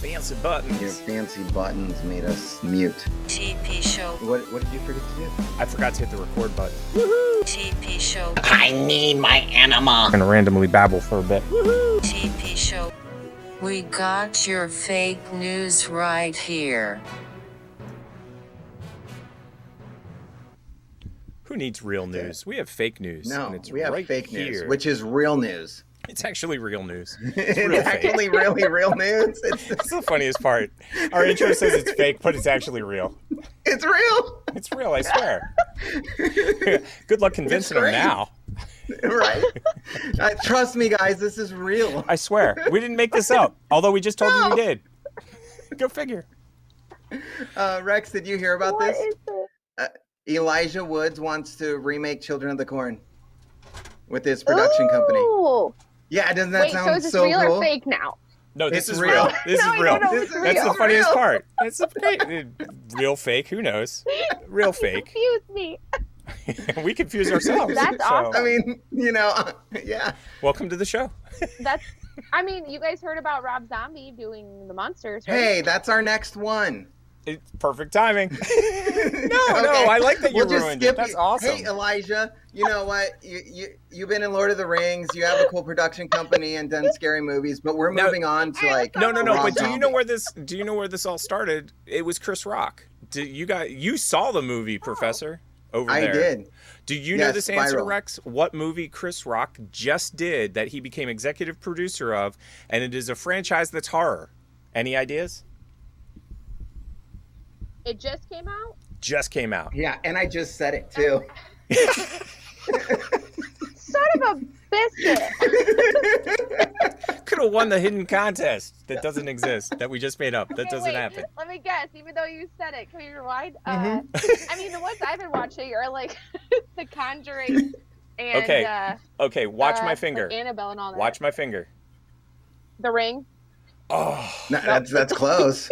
fancy buttons. Your fancy buttons made us mute. TP show. What did you forget to do? I forgot to hit the record button. Woohoo! TP show. I need my animal. I'm gonna randomly babble for a bit. Woohoo! TP show. We got your fake news right here. Who needs real news? We have fake news. No, and it's we have right fake here. news, which is real news. It's actually real news. It's actually really real news. It's the funniest part. Our intro says it's fake, but it's actually real. It's real. It's real, I swear. Good luck convincing them now. Right? Trust me, guys, this is real. I swear. We didn't make this up, although we just told you we did. Go figure. Rex, did you hear about this? What is it? Elijah Woods wants to remake Children of the Corn with his production company. Yeah, doesn't that Wait, so sound is this so real cool? or fake now? No, this It's is real. real. This No, is real. no, it's That's the real. funniest Real. part. That's the great. Real fake, who knows? Real fake. Confuse me. We confuse ourselves. That's awesome. I mean, yeah. Welcome to the show. I mean, you guys heard about Rob Zombie doing the Monsters, right? Hey, that's our next one. It's perfect timing. No, Okay. I like that you We'll just ruined skip it. That's you. awesome. Hey, Elijah, you know what? You've been in Lord of the Rings. You have a cool production company and done scary movies, but we're No. moving on to like No. Rob But do you know Zombie. where this all started? It was Chris Rock. You saw the movie, Professor? Over I there. did. Do you know Yes, this answer, Spiral. Rex? What movie Chris Rock just did that he became executive producer of, and it is a franchise that's horror? Any ideas? It just came out? Just came out. Yeah, and I just said it too. Son of a biscuit. Could have won the hidden contest that doesn't exist, that we just made up. That Okay, doesn't wait, happen. Let me guess, even though you said it, can we rewind? Mhm. I mean, the ones I've been watching are like The Conjuring and Okay, watch my finger. like Annabelle and all that. Watch my finger. The Ring. Oh, No, that's close.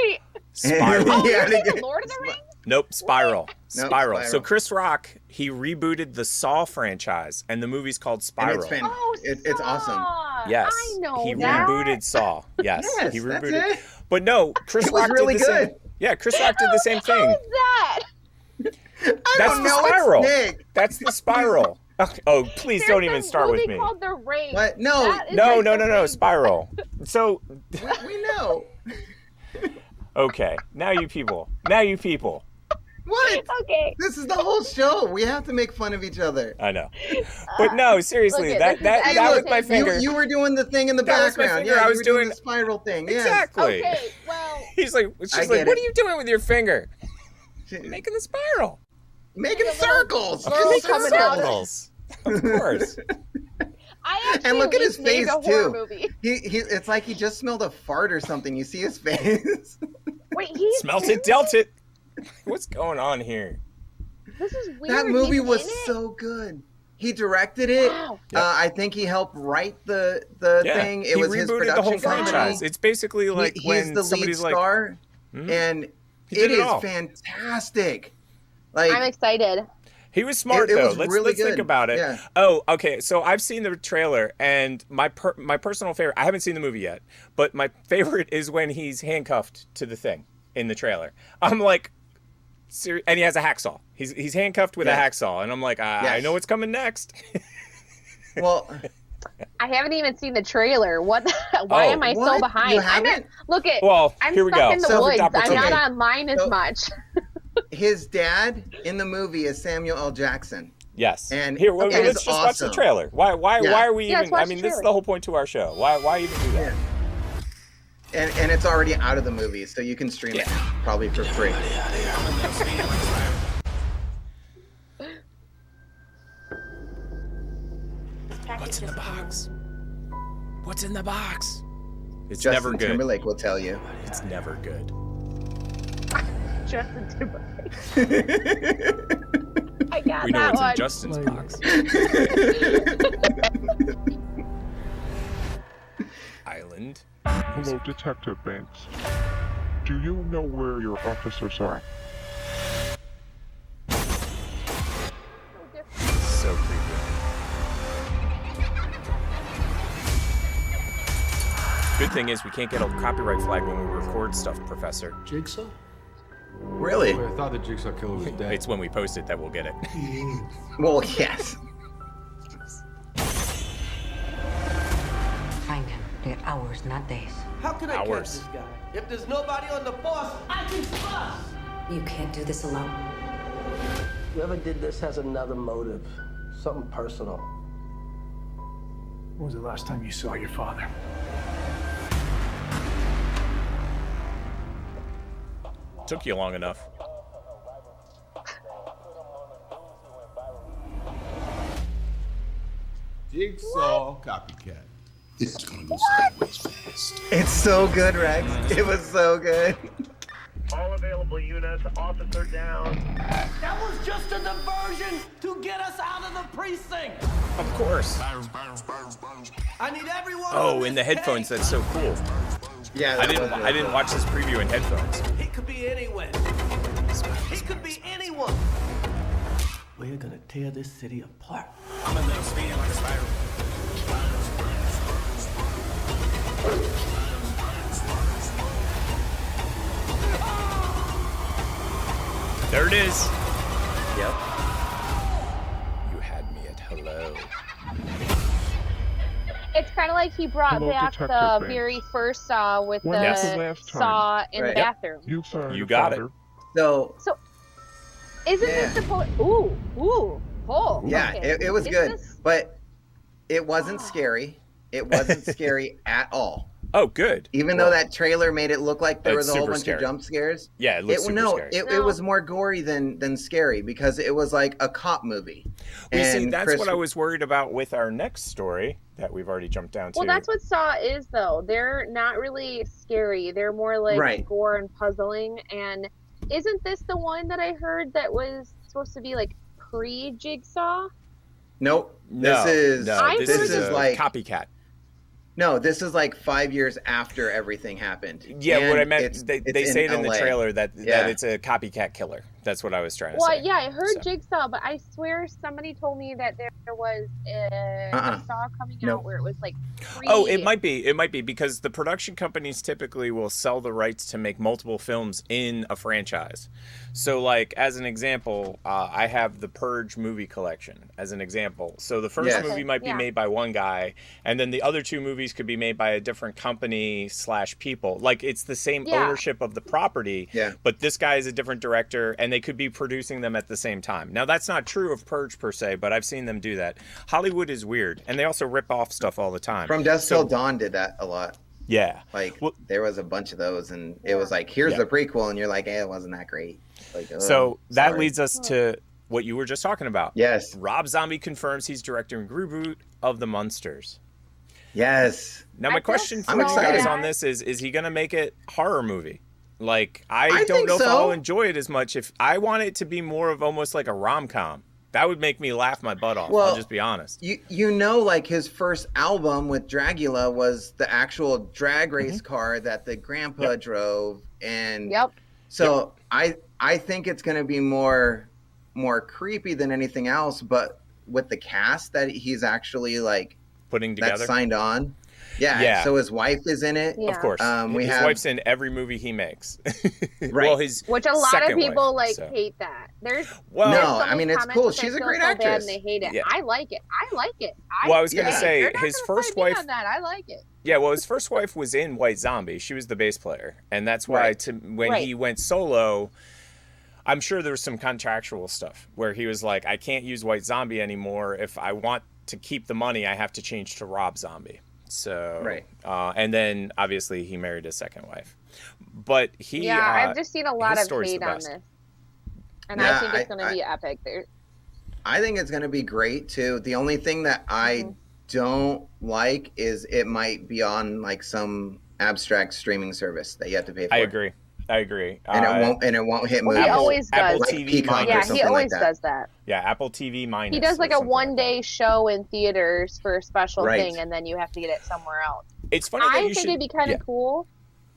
Spiral. Oh, Yeah, you're they the Lord of the Rings? Nope, Spiral. Nope, Spiral. So Spiral. Chris Rock, he rebooted the Saw franchise, and the movie's called And Spiral. Oh, it's awesome. Saw. Yes, I know he that. rebooted Saw. Yes, Yes, he that's rebooted. it. But no, Chris It was Rock really did the same. good. Yeah, Chris Rock did the same How thing. is that? I That's don't the know. Spiral. It's Nick. That's the Spiral. Oh, please don't even start There's with a me. movie called The Ring. What? No, That is No, like no, The no, Ring. Spiral. So, we know. okay, now you people. What? Okay. This is the whole show. We have to make fun of each other. I know, but no, seriously, look, that this is was actually- my finger. You were doing the thing in the That was my background. finger. Yeah, I you was were doing doing- the spiral thing. Yes. Exactly. Okay, well, She's like, I what get are it. you doing with your finger? Making the spiral. Making Like a little circles. girl Just coming out of- Circles. Of course. I actually And look at his made face a horror too. movie. It's like he just smelled a fart or something. You see his face. Wait, he Smelt it, dealt it. What's going on here? This is weird. That movie He's was in it? so good. He directed it. Wow. Yep. I think he helped write the Yeah, thing. It he was his rebooted production the whole company. franchise. It's basically like He's when the lead somebody's like, star, Mhm. and He did it it is all. fantastic. Like I'm excited. he was smart It though. was Let's really think good. about it. Yeah. Oh, okay. So I've seen the trailer, and my personal favorite. I haven't seen the movie yet, but my favorite is when he's handcuffed to the thing in the trailer. I'm like, and he has a hacksaw. He's handcuffed with a Yes. hacksaw, and I'm like, I Yes. know what's coming next. well, I haven't even seen the trailer. What? Why Oh. am I so What? behind? You I'm haven't? look at. Well, I'm here we stuck go. in the So- woods. I'm Okay. not online as So- much. his dad in the movie is Samuel L. Jackson. Yes. And here, well, it let's is just watch the awesome. trailer. Why Yeah. are we Yeah, let's even? I watch mean, the this is trailer. the whole point to our show. Why even do that? Yeah. And it's already out of the movie, so you can stream it probably for free. What's in the box? What's in the box? It's Justin never good. Timberlake will tell you. It's never good. Justin Timberlake. I got We know that what's one. in Justin's box. Island. Hello, Detective Banks. Do you know where your officers are? So creepy. Good thing is we can't get a copyright flag when we record stuff, Professor. Jigsaw? Really? Wait, I thought the Jigsaw Killer was dead. It's when we post it that we'll get it. Well, yes. Find him. They're hours, not days. How can I catch Hours. this guy? If there's nobody on the force, I can bust! You can't do this alone. Whoever did this has another motive. Something personal. When was the last time you saw your father? Took you long enough. Jigsaw copycat. It's gonna go sideways fast. It's so good, Rex. It was so good. All available units, officer down. That was just a diversion to get us out of the precinct! Of course. I need everyone Oh, on in the this headphones, case. that's so cool. Yeah, I that didn't was I didn't watch this preview in headphones. He could be anywhere. He could be anyone. We're gonna tear this city apart. I'm a little spinning like a spiral. There it is. Yep. You had me at hello. It's kind of like he brought Hello, back Detective the Banks. very first Saw with When was the the last time? Saw in Right. the Yep. bathroom. You saw You your got it. father. So, Isn't Yeah. this supposed? Oh. yeah, Okay. it was Is good, this- but it wasn't scary. It wasn't scary at all. Oh, good. Even though that trailer made it look like there It's was a whole super bunch scary. of jump scares. Yeah, it looks super no, scary. it was more gory than scary because it was like a cop movie. We see, And that's Chris- what I was worried about with our next story that we've already jumped down to. Well, that's what Saw is, though. They're not really scary. They're more like Right. gore and puzzling. And isn't this the one that I heard that was supposed to be like pre-Jigsaw? Nope. No, this is no, this, this is, is a like copycat. no, this is like 5 years after everything happened. Yeah, And what I meant, it's they say it in the LA. trailer that Yeah. it's a copycat killer. That's what I was trying to Well, say. yeah, I heard So. Jigsaw, but I swear somebody told me that there was a Saw coming Nope. out where it was like pre. Oh, it might be. It might be because the production companies typically will sell the rights to make multiple films in a franchise. So, like, as an example, I have the Purge movie collection as an example. So the first Yes. movie might be Yeah. made by one guy, and then the other two movies could be made by a different company / people. Like, it's the same Yeah. ownership of the property, Yeah. but this guy is a different director, and they could be producing them at the same time. Now, that's not true of Purge per se, but I've seen them do that. Hollywood is weird, and they also rip off stuff all the time. From Dusk Till Dawn did that a lot. Yeah. Like Well- there was a bunch of those, and it was like, here's Yeah. the prequel, and you're like, it wasn't that great. Like, So that sorry. leads us to what you were just talking about. Yes, Rob Zombie confirms he's directing a reboot of the Munsters. yes. Now, I my feel question for I'm you excited. guys on this is he going to make it horror movie? Like, I I don't think know if so. I'll enjoy it as much. If I want it to be more of almost like a rom-com, that would make me laugh my butt off. I'll Well, just be honest. You know, like his first album with Dragula was the actual drag race car that the grandpa drove, and Yep. so I think it's gonna be more creepy than anything else, but with the cast that he's actually like Putting that's together. signed on. Yeah. Yeah. So his wife is in it. Yeah. Of course. We his have- wife's in every movie he makes. Right. Well, his Which a lot of second people wife, like so. hate that. There's Well, there's No, so I many mean, it's comments cool. that She's a feel great so bad actress. and they hate it. Yeah. I like it. Well, I was gonna Yeah. say You're not his gonna first fight me wife. on that. I like it. Yeah, well, his first wife was in White Zombie. She was the bass player, and that's why Right. when he went solo, I'm sure there was some contractual stuff where he was like, I can't use White Zombie anymore. If I want to keep the money, I have to change to Rob Zombie. So, Right. And then obviously he married his second wife, but he. Yeah, I've just seen a lot his of story's hate the on best. this, and Yeah, I think it's going to I- be epic. There, I think it's gonna be great too. The only thing that I don't like is it might be on like some abstract streaming service that you have to pay for. I agree. And it won't hit well, movies. he always Apple does. Like TV Peacock or minus. Yeah, something he like always that. does that. Yeah, Apple TV minus. He does or like a something like one-day that. show in theaters for a special Right. thing, and then you have to get it somewhere else. It's funny that I you think should. it'd be kind of yeah. cool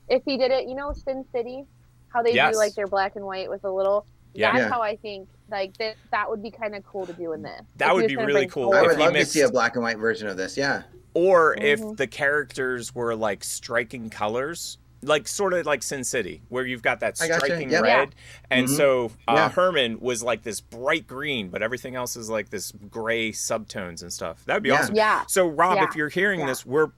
if he did it. You know, Sin City, how they Yes. do like their black and white with a little. Yeah. That's Yeah. how I think like that would be kind of cool to do in this. That If he would was be gonna really bring cool color I if would he love mixed- to see a black and white version of this. Yeah. or if the characters were like striking colors, like sort of like Sin City, where you've got that striking red, and so Herman was like this bright green, but everything else is like this gray subtones and stuff. That'd be awesome. Yeah. So Rob, if you're hearing this, we're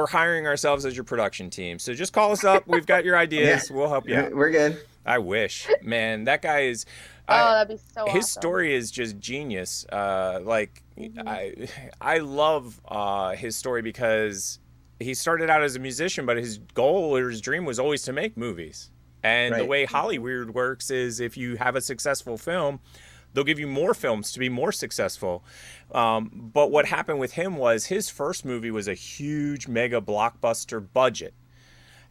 hiring ourselves as your production team. So just call us up. We've got your ideas. We'll help you out. We're good. I wish, man. That guy is. That'd be so his awesome. story is just genius. I love his story because he started out as a musician, but his goal or his dream was always to make movies. And the way Hollywood works is if you have a successful film, they'll give you more films to be more successful. But what happened with him was his first movie was a huge mega blockbuster budget.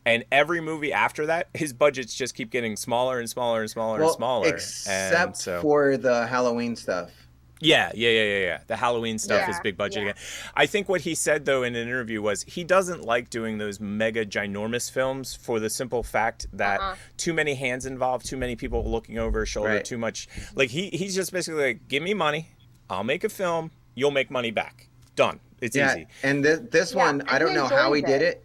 And every movie after that, his budgets just keep getting smaller and smaller and smaller and smaller. Except for the Halloween stuff. Yeah. The Halloween stuff is big budget again. I think what he said, though, in an interview was he doesn't like doing those mega ginormous films for the simple fact that too many hands involved, too many people looking over his shoulder, too much. Like, he's just basically like, give me money, I'll make a film, you'll make money back. Done. It's easy. And this one, I don't know how he did it,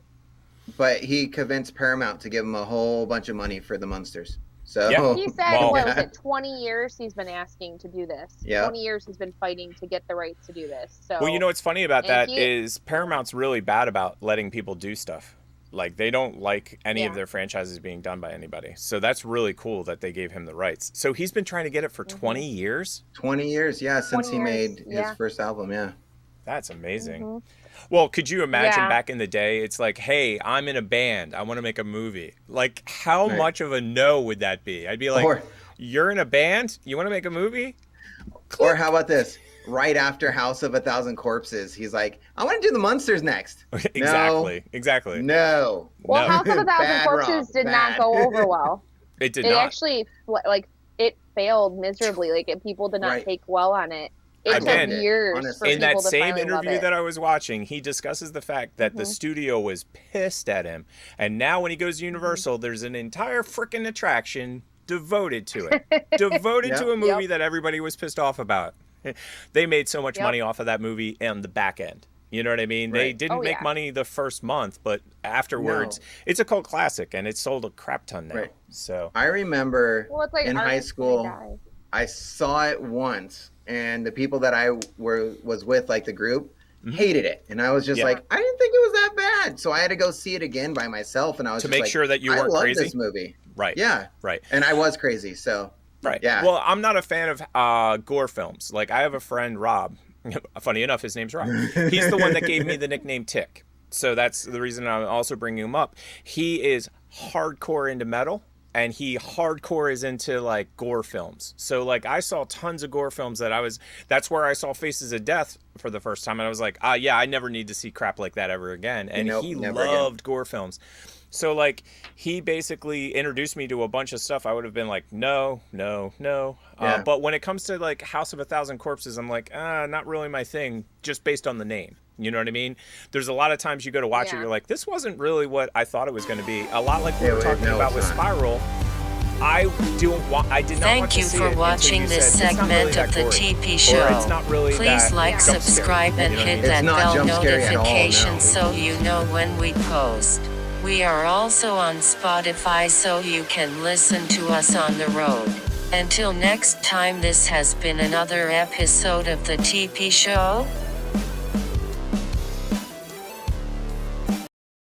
but he convinced Paramount to give him a whole bunch of money for the Munsters. So he said, what was it, 20 years he's been asking to do this. 20 years he's been fighting to get the rights to do this. So, well, you know what's funny about that is Paramount's really bad about letting people do stuff. Like, they don't like any of their franchises being done by anybody. So that's really cool that they gave him the rights. So he's been trying to get it for 20 years? 20 years, since he made his first album, That's amazing. Well, could you imagine back in the day, it's like, hey, I'm in a band, I want to make a movie. Like, how much of a no would that be? I'd be like, you're in a band? You want to make a movie? Or how about this? Right after House of a Thousand Corpses, he's like, I want to do the Munsters next. Exactly. No. Well, House of a Thousand Corpses did not go over well. It did not. It actually, like, it failed miserably. Like, people did not take well on it. It took years for in people that to same finally love interview it. that I was watching, he discusses the fact that the studio was pissed at him, and now when he goes to Universal, there's an entire freaking attraction devoted to it, devoted to a movie that everybody was pissed off about. They made so much money off of that movie on the back end. You know what I mean? They didn't make money the first month, but afterwards, it's a cult classic, and it's sold a crap ton now. So I remember like in high school, I saw it once. And the people that I was with, like the group, hated it. And I was just like, I didn't think it was that bad. So I had to go see it again by myself. And I was to make sure that you weren't love crazy. This movie. Right. Yeah. Right. And I was crazy. So. Right. Yeah. Well, I'm not a fan of gore films. Like, I have a friend, Rob. Funny enough, his name's Rob. He's the one that gave me the nickname Tick. So that's the reason I'm also bringing him up. He is hardcore into metal. And he hardcore is into like gore films. So like I saw tons of gore films that's where I saw Faces of Death for the first time. And I was like, I never need to see crap like that ever again. And he loved gore films. So like he basically introduced me to a bunch of stuff. I would have been like, no. But when it comes to like House of a Thousand Corpses, I'm like, not really my thing, just based on the name. You know what I mean? There's a lot of times you go to watch it, you're like, this wasn't really what I thought it was going to be. A lot like we were talking about with Spiral. I did not want to see it. Thank you for watching this segment of the TP Show. Please like, subscribe, and hit that bell notification so you know when we post. We are also on Spotify so you can listen to us on the road. Until next time, this has been another episode of the TP Show.